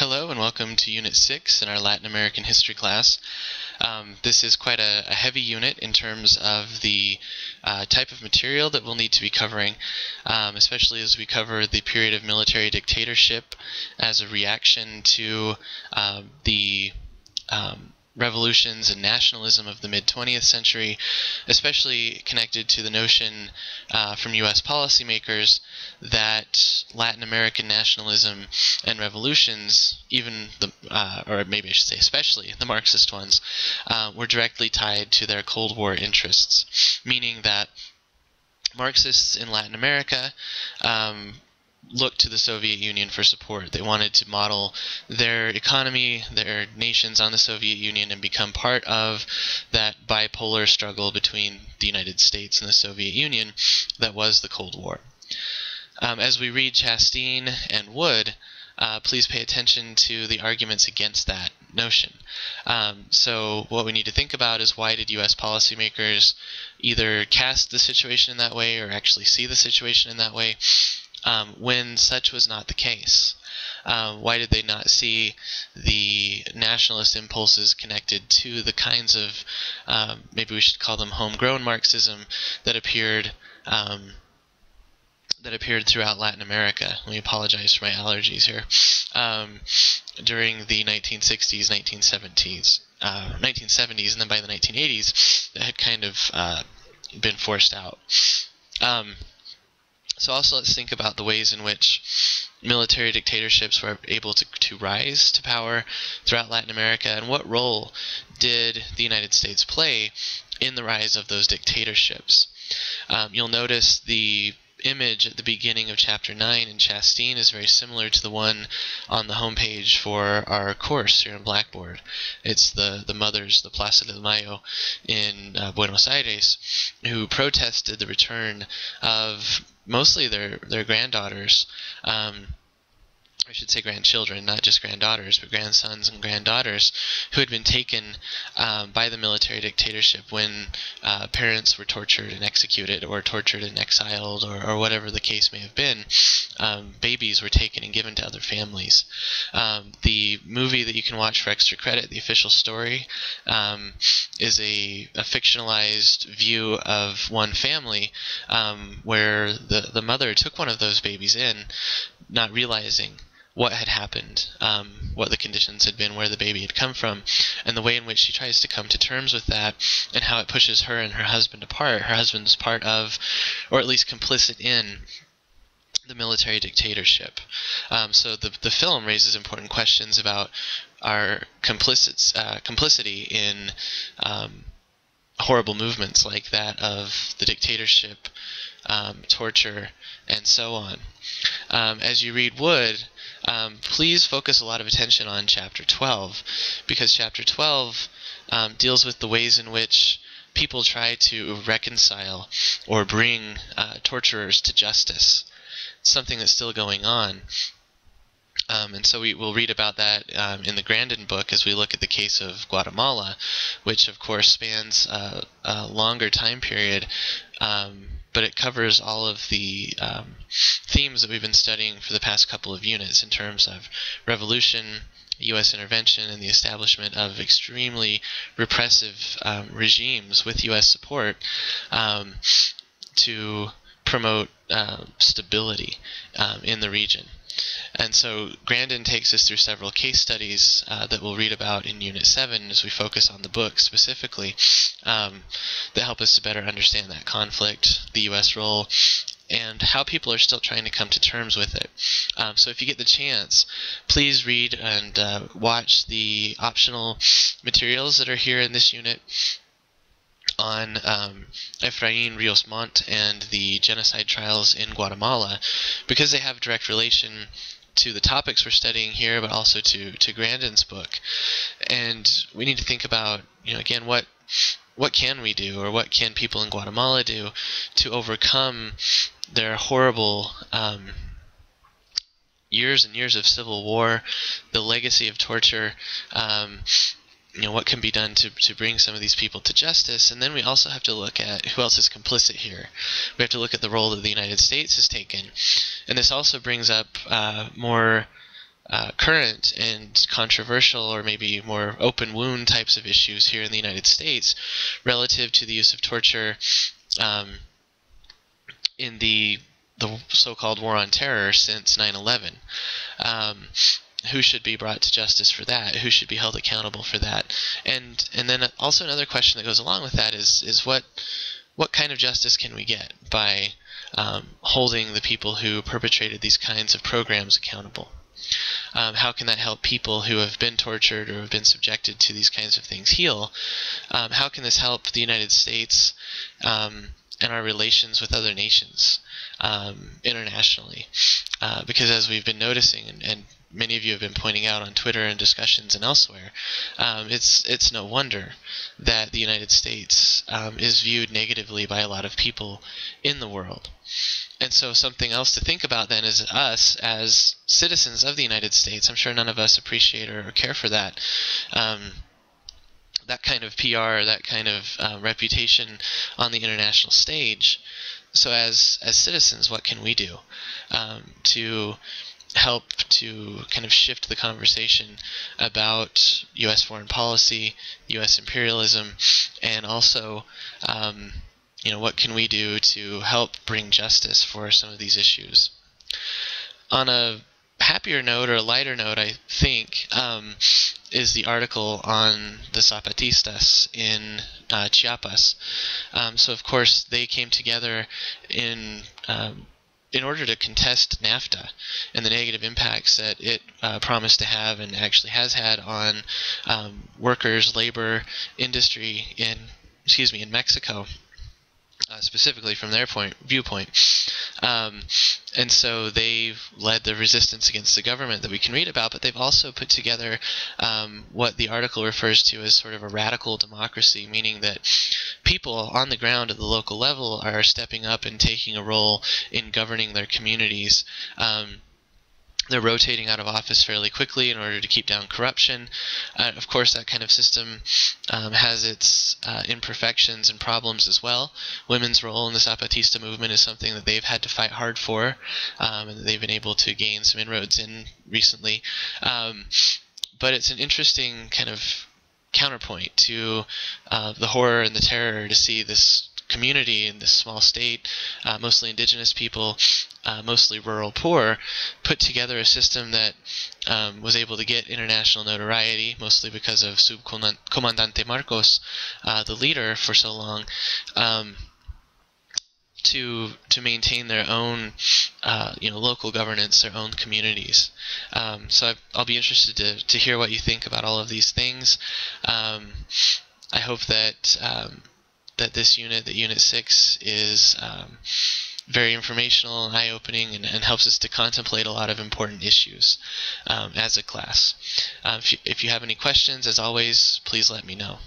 Hello and welcome to Unit 6 in our Latin American history class. This is quite a heavy unit in terms of the type of material that we'll need to be covering, especially as we cover the period of military dictatorship as a reaction to the revolutions and nationalism of the mid-20th century, especially connected to the notion from U.S. policymakers that Latin American nationalism and revolutions, even the, or maybe I should say especially the Marxist ones, were directly tied to their Cold War interests, meaning that Marxists in Latin America looked to the Soviet Union for support. They wanted to model their economy, their nations on the Soviet Union, and become part of that bipolar struggle between the United States and the Soviet Union that was the Cold War. As we read Chasteen and Wood, please pay attention to the arguments against that notion. So what we need to think about is, why did U.S. policymakers either cast the situation in that way or actually see the situation in that way when such was not the case? Why did they not see the nationalist impulses connected to the kinds of, maybe we should call them homegrown Marxism, that appeared throughout Latin America? Let me apologize for my allergies here. During the 1960s, 1970s, and then by the 1980s, that had kind of been forced out. So also let's think about the ways in which military dictatorships were able to rise to power throughout Latin America, and what role did the United States play in the rise of those dictatorships. You'll notice the image at the beginning of Chapter 9 in Chasteen is very similar to the one on the homepage for our course here in Blackboard. It's the mothers, the Plaza del Mayo in Buenos Aires, who protested the return of mostly their granddaughters, I should say grandchildren, not just granddaughters, but grandsons and granddaughters, who had been taken by the military dictatorship when parents were tortured and executed, or tortured and exiled, or whatever the case may have been. Babies were taken and given to other families. The movie that you can watch for extra credit, The Official Story, is a fictionalized view of one family where the mother took one of those babies in, not realizing what had happened, what the conditions had been, where the baby had come from, and the way in which she tries to come to terms with that, and how it pushes her and her husband apart. Her husband's part of, or at least complicit in, the military dictatorship. So the film raises important questions about our complicity in horrible movements like that of the dictatorship, torture, and so on. As you read Wood, please focus a lot of attention on Chapter 12, because Chapter 12 deals with the ways in which people try to reconcile or bring torturers to justice. It's something that's still going on. And so we will read about that in the Grandin book as we look at the case of Guatemala, which of course spans a longer time period, but it covers all of the themes that we've been studying for the past couple of units in terms of revolution, U.S. intervention, and the establishment of extremely repressive regimes with U.S. support to promote stability in the region. And so Grandin takes us through several case studies that we'll read about in Unit 7 as we focus on the book specifically, that help us to better understand that conflict, the U.S. role, and how people are still trying to come to terms with it. So if you get the chance, please read and watch the optional materials that are here in this unit on Efraín Ríos Montt and the genocide trials in Guatemala, because they have direct relation to the topics we're studying here, but also to Grandin's book. And we need to think about, again, what can we do, or what can people in Guatemala do to overcome their horrible years and years of civil war, the legacy of torture, what can be done to bring some of these people to justice. And then we also have to look at who else is complicit here. We have to look at the role that the United States has taken. And this also brings up more current and controversial, or maybe more open wound types of issues here in the United States relative to the use of torture in the so-called war on terror since 9/11. Who should be brought to justice for that? Who should be held accountable for that? And then also another question that goes along with that is what kind of justice can we get by holding the people who perpetrated these kinds of programs accountable? How can that help people who have been tortured or have been subjected to these kinds of things heal? How can this help the United States and our relations with other nations internationally? Because as we've been noticing, and many of you have been pointing out on Twitter and discussions and elsewhere, it's no wonder that the United States is viewed negatively by a lot of people in the world. And so something else to think about then is us as citizens of the United States. I'm sure none of us appreciate or care for that. That kind of PR, that kind of reputation on the international stage. So as citizens, what can we do to help to kind of shift the conversation about U.S. foreign policy, U.S. imperialism, and also what can we do to help bring justice for some of these issues? On a happier note, or a lighter note, I think, is the article on the Zapatistas in Chiapas. So of course they came together in order to contest NAFTA and the negative impacts that it promised to have and actually has had on workers, labor, industry in Mexico. Specifically from their viewpoint. And so they've led the resistance against the government that we can read about, but they've also put together what the article refers to as sort of a radical democracy, meaning that people on the ground at the local level are stepping up and taking a role in governing their communities. They're rotating out of office fairly quickly in order to keep down corruption. Of course, that kind of system has its imperfections and problems as well. Women's role in the Zapatista movement is something that they've had to fight hard for, and that they've been able to gain some inroads in recently. But it's an interesting kind of counterpoint to the horror and the terror to see this community in this small state, mostly indigenous people, mostly rural poor, put together a system that was able to get international notoriety, mostly because of Subcomandante Marcos, the leader for so long, to maintain their own local governance, their own communities. So I'll be interested to hear what you think about all of these things. I hope that that this unit, that Unit 6, is very informational and eye-opening, and helps us to contemplate a lot of important issues as a class. If you have any questions, as always, please let me know.